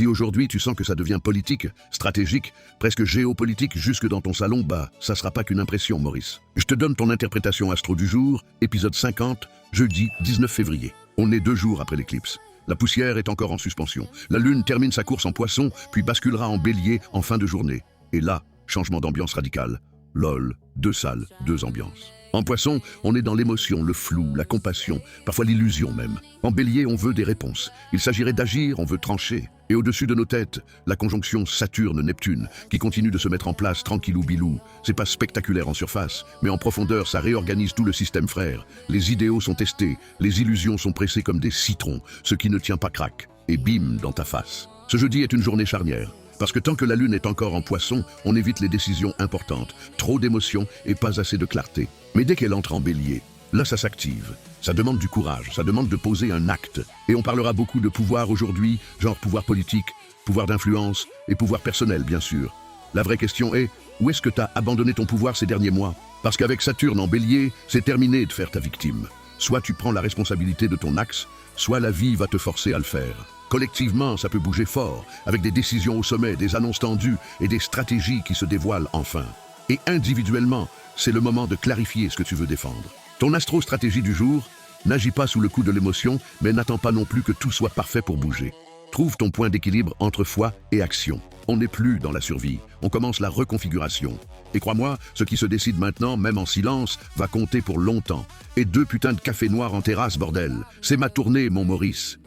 Si aujourd'hui tu sens que ça devient politique, stratégique, presque géopolitique jusque dans ton salon, ça sera pas qu'une impression, Maurice. Je te donne ton interprétation astro du jour, épisode 50, jeudi 19 février. On est 2 jours après l'éclipse. La poussière est encore en suspension. La lune termine sa course en poisson, puis basculera en bélier en fin de journée. Et là, changement d'ambiance radical. LOL, 2 salles, 2 ambiances. En poisson, on est dans l'émotion, le flou, la compassion, parfois l'illusion même. En bélier, on veut des réponses. Il s'agirait d'agir, on veut trancher. Et au-dessus de nos têtes, la conjonction Saturne-Neptune, qui continue de se mettre en place tranquillou-bilou. C'est pas spectaculaire en surface, mais en profondeur, ça réorganise tout le système frère. Les idéaux sont testés, les illusions sont pressées comme des citrons, ce qui ne tient pas craque. Et bim, dans ta face. Ce jeudi est une journée charnière. Parce que tant que la lune est encore en poisson, on évite les décisions importantes, trop d'émotions et pas assez de clarté. Mais dès qu'elle entre en bélier, là ça s'active. Ça demande du courage, ça demande de poser un acte. Et on parlera beaucoup de pouvoir aujourd'hui, genre pouvoir politique, pouvoir d'influence et pouvoir personnel bien sûr. La vraie question est, où est-ce que tu as abandonné ton pouvoir ces derniers mois? Parce qu'avec Saturne en bélier, c'est terminé de faire ta victime. Soit tu prends la responsabilité de ton axe, soit la vie va te forcer à le faire. Collectivement, ça peut bouger fort, avec des décisions au sommet, des annonces tendues et des stratégies qui se dévoilent enfin. Et individuellement, c'est le moment de clarifier ce que tu veux défendre. Ton astro-stratégie du jour, n'agis pas sous le coup de l'émotion, mais n'attends pas non plus que tout soit parfait pour bouger. Trouve ton point d'équilibre entre foi et action. On n'est plus dans la survie, on commence la reconfiguration. Et crois-moi, ce qui se décide maintenant, même en silence, va compter pour longtemps. Et 2 putains de café noir en terrasse, bordel. C'est ma tournée, mon Maurice.